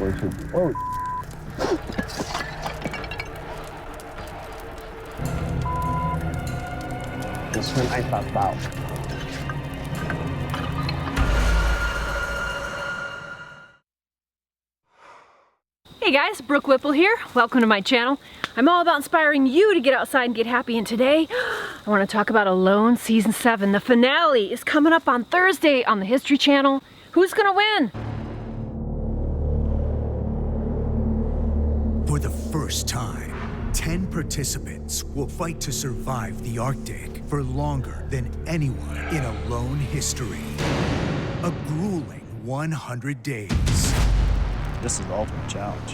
bullshit. Oh. That's when I popped out. Hey guys, Brooke Whipple here. Welcome to my channel. I'm all about inspiring you to get outside and get happy, and today I want to talk about Alone Season 7. The finale is coming up on Thursday on the History Channel. Who's gonna win? For the first time, 10 participants will fight to survive the Arctic for longer than anyone in Alone history. A grueling 100 days. This is the ultimate challenge.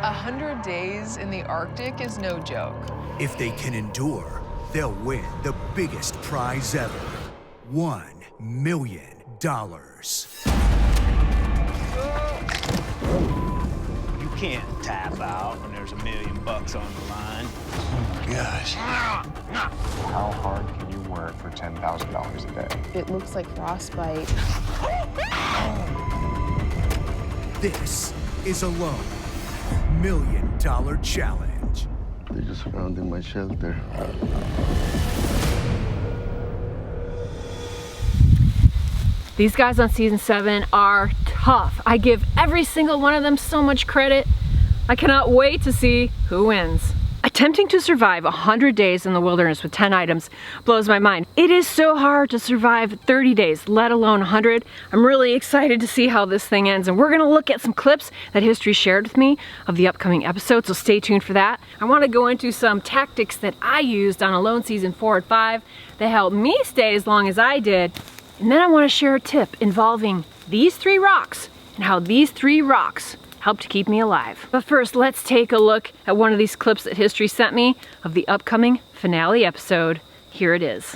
100 days in the Arctic is no joke. If they can endure, they'll win the biggest prize ever, $1 million. You can't tap out when there's $1 million on the line. Oh my gosh. How hard can you work for $10,000 a day? It looks like frostbite. This is Alone $1 Million Challenge. They're just surrounding my shelter. These guys on Season 7 are tough. I give every single one of them so much credit. I cannot wait to see who wins. Attempting to survive 100 days in the wilderness with 10 items blows my mind. It is so hard to survive 30 days, let alone 100. I'm really excited to see how this thing ends, and we're gonna look at some clips that History shared with me of the upcoming episode, so stay tuned for that. I wanna go into some tactics that I used on Alone Season 4 and 5 that helped me stay as long as I did. And then I wanna share a tip involving these 3 rocks and how these 3 rocks helped to keep me alive. But first, let's take a look at one of these clips that History sent me of the upcoming finale episode. Here it is.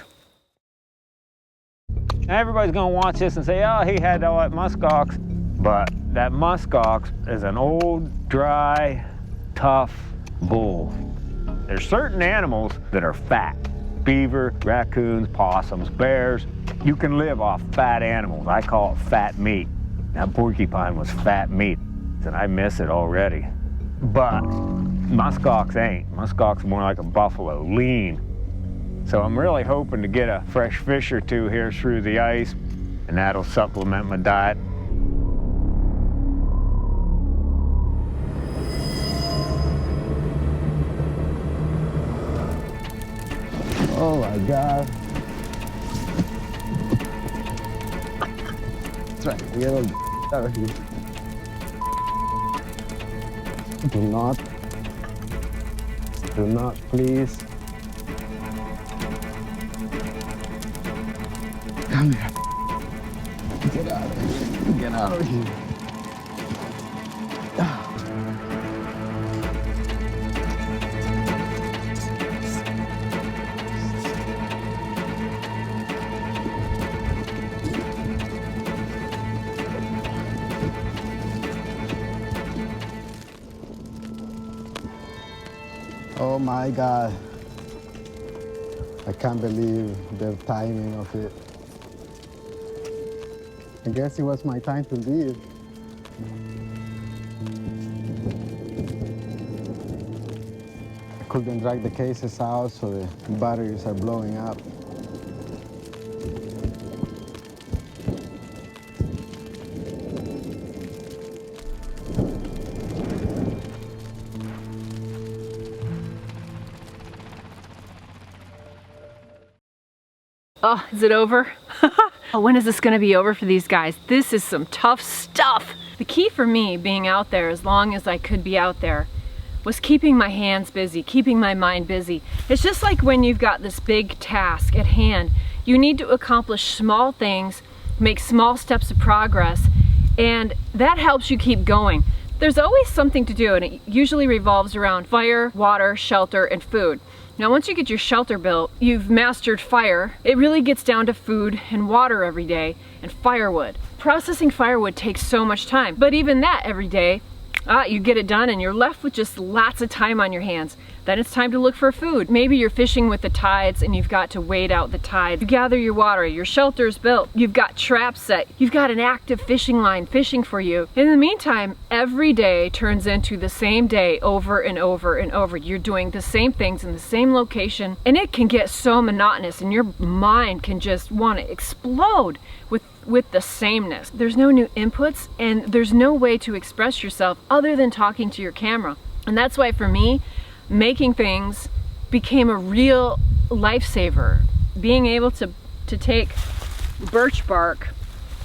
Everybody's gonna watch this and say, oh, he had all that muskox. But that muskox is an old, dry, tough bull. There's certain animals that are fat. Beaver, raccoons, possums, bears. You can live off fat animals. I call it fat meat. That porcupine was fat meat, and I miss it already. But muskox ain't. Muskox more like a buffalo, lean. So I'm really hoping to get a fresh fish or two here through the ice, and that'll supplement my diet. Oh my God. Try to get out of here. Do not, please. Come here. Get out of here. Get out of here. Oh my God. I can't believe the timing of it. I guess it was my time to leave. I couldn't drag the cases out, so the batteries are blowing up. Oh, is it over? When is this gonna be over for these guys? This is some tough stuff. The key for me being out there as long as I could be out there was keeping my hands busy, keeping my mind busy. It's just like when you've got this big task at hand, you need to accomplish small things, make small steps of progress, and that helps you keep going. There's always something to do, and it usually revolves around fire, water, shelter, and food. Now once you get your shelter built, you've mastered fire. It really gets down to food and water every day, and firewood. Processing firewood takes so much time, but even that every day, you get it done and you're left with just lots of time on your hands. Then it's time to look for food. Maybe you're fishing with the tides and you've got to wait out the tide. You gather your water, your shelter's built, you've got traps set, you've got an active fishing line fishing for you. In the meantime, every day turns into the same day over and over and over. You're doing the same things in the same location, and it can get so monotonous and your mind can just want to explode with the sameness. There's no new inputs and there's no way to express yourself other than talking to your camera. And that's why for me, making things became a real lifesaver. Being able to take birch bark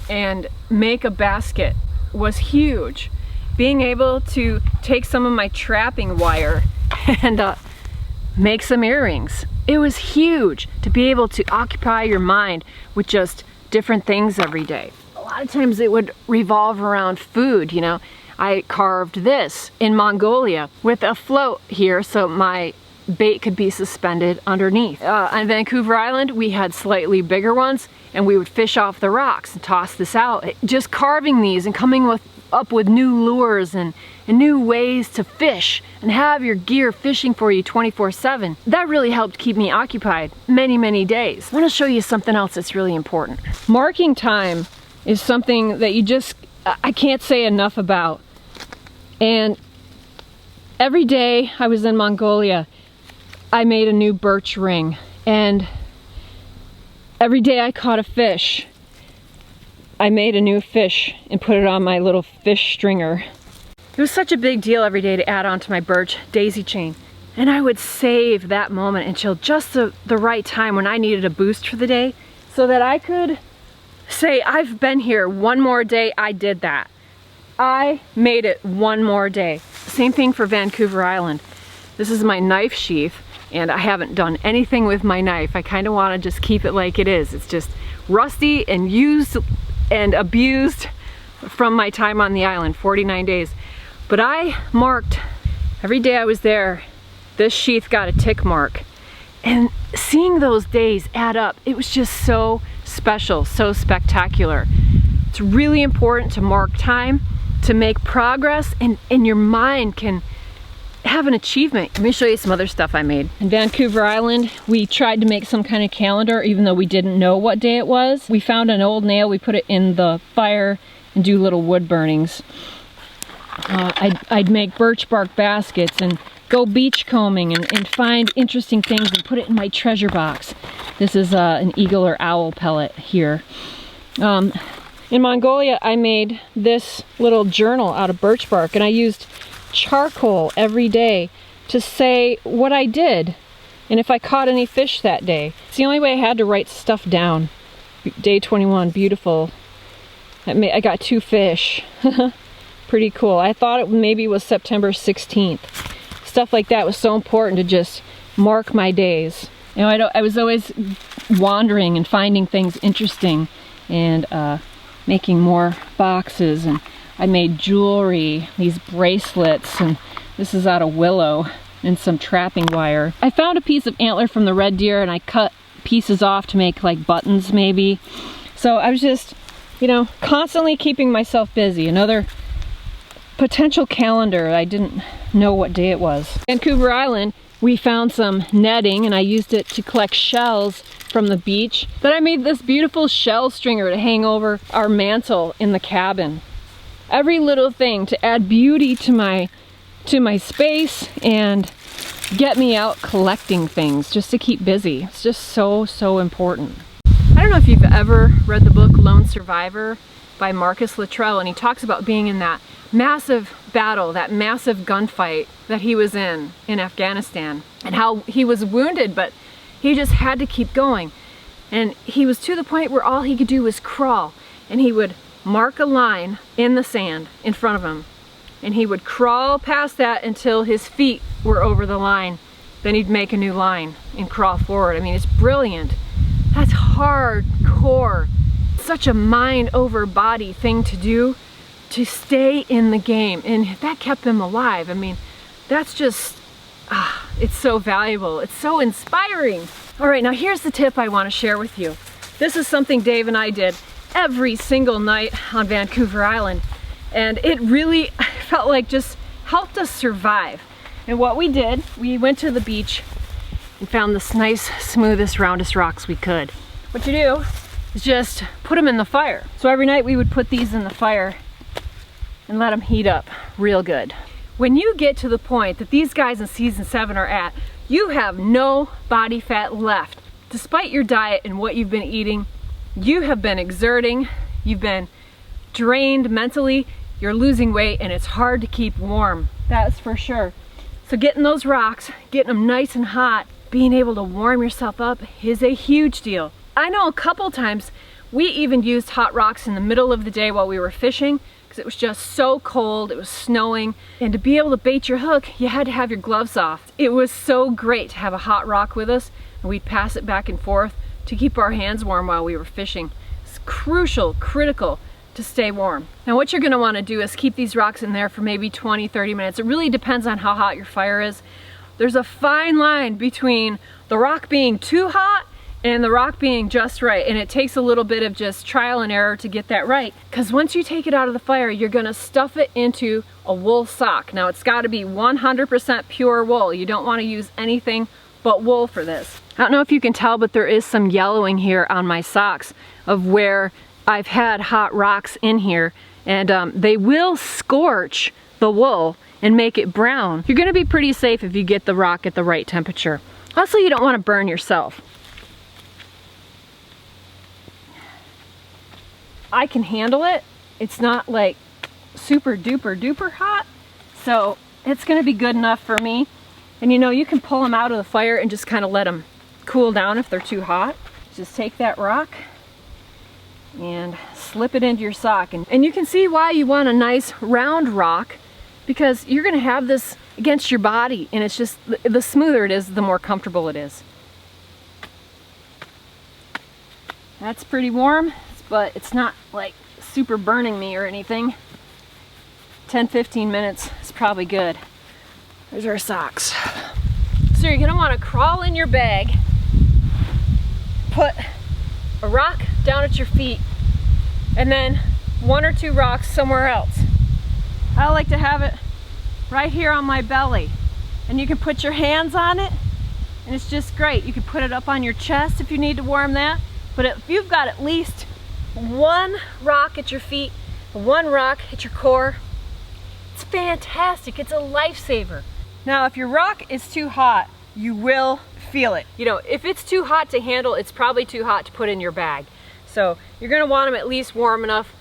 and make a basket was huge. Being able to take some of my trapping wire and make some earrings. It was huge to be able to occupy your mind with just different things every day. A lot of times it would revolve around food, you know. I carved this in Mongolia with a float here so my bait could be suspended underneath. On Vancouver Island, we had slightly bigger ones and we would fish off the rocks and toss this out. Just carving these and coming up with new lures and new ways to fish and have your gear fishing for you 24/7. That really helped keep me occupied many, many days. I want to show you something else that's really important. Marking time is something that I can't say enough about. And every day I was in Mongolia, I made a new birch ring. And every day I caught a fish, I made a new fish and put it on my little fish stringer. It was such a big deal every day to add on to my birch daisy chain. And I would save that moment until just the right time when I needed a boost for the day so that I could say, I've been here one more day, I did that. I made it one more day. Same thing for Vancouver Island. This is my knife sheath and I haven't done anything with my knife. I kind of want to just keep it like it is. It's just rusty and used and abused from my time on the island, 49 days. But I marked every day I was there, this sheath got a tick mark. And seeing those days add up, it was just so special, so spectacular. It's really important to mark time, to make progress, and your mind can have an achievement. Let me show you some other stuff I made. In Vancouver Island, we tried to make some kind of calendar even though we didn't know what day it was. We found an old nail, we put it in the fire and do little wood burnings. I'd make birch bark baskets and go beach combing and find interesting things and put it in my treasure box. This is an eagle or owl pellet here. In Mongolia, I made this little journal out of birch bark and I used charcoal every day to say what I did and if I caught any fish that day. It's the only way I had to write stuff down. Day 21, beautiful. I got 2 fish. Pretty cool. I thought it maybe was September 16th. Stuff like that was so important to just mark my days. You know, I was always wandering and finding things interesting and making more boxes, and I made jewelry, these bracelets, and this is out of willow and some trapping wire. I found a piece of antler from the red deer and I cut pieces off to make like buttons maybe. So I was just, you know, constantly keeping myself busy. Another potential calendar. I didn't know what day it was. Vancouver Island, we found some netting and I used it to collect shells from the beach. Then I made this beautiful shell stringer to hang over our mantle in the cabin. Every little thing to add beauty to my space and get me out collecting things just to keep busy. It's just so important. I don't know if you've ever read the book Lone Survivor by Marcus Luttrell, and he talks about being in that massive battle, that massive gunfight that he was in Afghanistan, and how he was wounded, but he just had to keep going. And he was to the point where all he could do was crawl, and he would mark a line in the sand in front of him, and he would crawl past that until his feet were over the line. Then he'd make a new line and crawl forward. I mean, it's brilliant. That's hardcore. Such a mind over body thing to do, to stay in the game, and that kept him alive. I mean, that's just, it's so valuable. It's so inspiring. All right, now here's the tip I want to share with you. This is something Dave and I did every single night on Vancouver Island, and it really felt like just helped us survive. And what we did, we went to the beach and found this nice, smoothest, roundest rocks we could. What you do is just put them in the fire. So every night we would put these in the fire and let them heat up real good. When you get to the point that these guys in season 7 are at, you have no body fat left. Despite your diet and what you've been eating, you have been exerting, you've been drained mentally, you're losing weight, and it's hard to keep warm. That's for sure. So getting those rocks, getting them nice and hot, being able to warm yourself up is a huge deal. I know a couple times we even used hot rocks in the middle of the day while we were fishing because it was just so cold, it was snowing, and to be able to bait your hook, you had to have your gloves off. It was so great to have a hot rock with us, and we'd pass it back and forth to keep our hands warm while we were fishing. It's crucial, critical to stay warm. Now what you're gonna wanna do is keep these rocks in there for maybe 20, 30 minutes. It really depends on how hot your fire is. There's a fine line between the rock being too hot and the rock being just right, and it takes a little bit of just trial and error to get that right, because once you take it out of the fire, you're gonna stuff it into a wool sock. Now it's gotta be 100% pure wool. You don't wanna use anything but wool for this. I don't know if you can tell, but there is some yellowing here on my socks of where I've had hot rocks in here, and they will scorch the wool and make it brown. You're gonna be pretty safe if you get the rock at the right temperature. Also, you don't wanna burn yourself. I can handle it. It's not like super duper duper hot, so it's gonna be good enough for me. And you know, you can pull them out of the fire and just kind of let them cool down if they're too hot. Just take that rock and slip it into your sock. And you can see why you want a nice round rock, because you're gonna have this against your body, and it's just, the smoother it is, the more comfortable it is. That's pretty warm, but it's not like super burning me or anything. 10-15 minutes is probably good. There's our socks. So you're gonna wanna crawl in your bag, put a rock down at your feet, and then 1 or 2 rocks somewhere else. I like to have it right here on my belly, and you can put your hands on it, and it's just great. You can put it up on your chest if you need to warm that, but if you've got at least 1 rock at your feet, 1 rock at your core, it's fantastic. It's a lifesaver. Now if your rock is too hot, you will feel it. You know, if it's too hot to handle, it's probably too hot to put in your bag. So you're gonna want them at least warm enough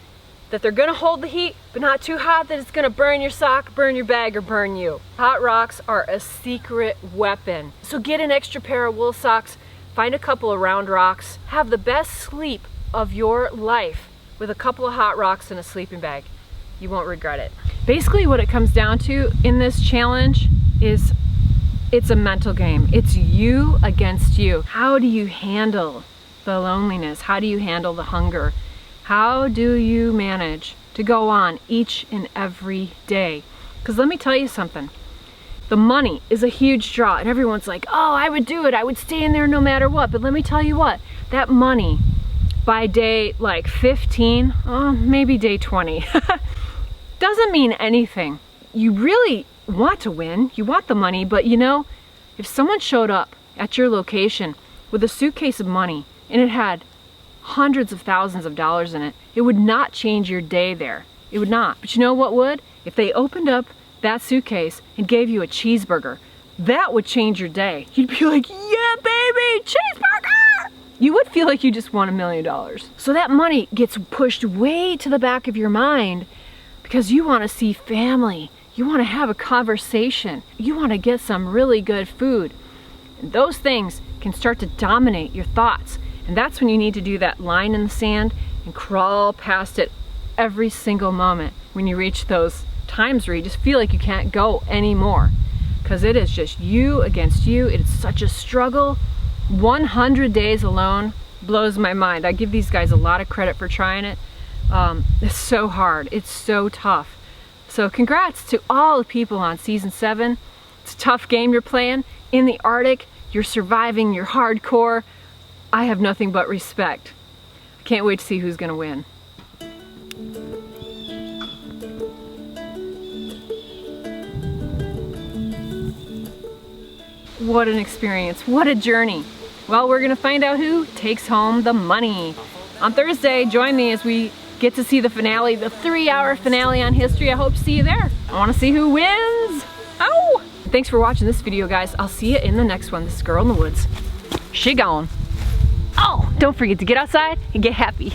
that they're gonna hold the heat, but not too hot that it's gonna burn your sock, burn your bag, or burn you. Hot rocks are a secret weapon. So get an extra pair of wool socks, find a couple of round rocks, have the best sleep of your life with a couple of hot rocks in a sleeping bag. You won't regret it. Basically what it comes down to in this challenge is it's a mental game. It's you against you. How do you handle the loneliness? How do you handle the hunger? How do you manage to go on each and every day? Because let me tell you something. The money is a huge draw, and everyone's like, oh, I would do it. I would stay in there no matter what. But let me tell you what, that money by day like 15, maybe day 20, doesn't mean anything. You really want to win, you want the money, but you know, if someone showed up at your location with a suitcase of money and it had hundreds of thousands of dollars in it, it would not change your day there. It would not. But you know what would? If they opened up that suitcase and gave you a cheeseburger, that would change your day. You'd be like, yeah, baby, cheeseburger! You would feel like you just won $1 million. So that money gets pushed way to the back of your mind because you want to see family. You want to have a conversation. You want to get some really good food. And those things can start to dominate your thoughts. And that's when you need to do that line in the sand and crawl past it every single moment when you reach those times where you just feel like you can't go anymore. Because it is just you against you. It's such a struggle. 100 days alone blows my mind. I give these guys a lot of credit for trying it. It's so hard. It's so tough. So congrats to all the people on season 7. It's a tough game you're playing. In the Arctic, you're surviving, you're hardcore. I have nothing but respect. I can't wait to see who's gonna win. What an experience, what a journey. Well, we're gonna find out who takes home the money. On Thursday, join me as we get to see the finale, the 3-hour finale on history. I hope to see you there. I wanna see who wins. Ow! Thanks for watching this video, guys. I'll see you in the next one. This is Girl in the Woods. She gone. Oh, don't forget to get outside and get happy.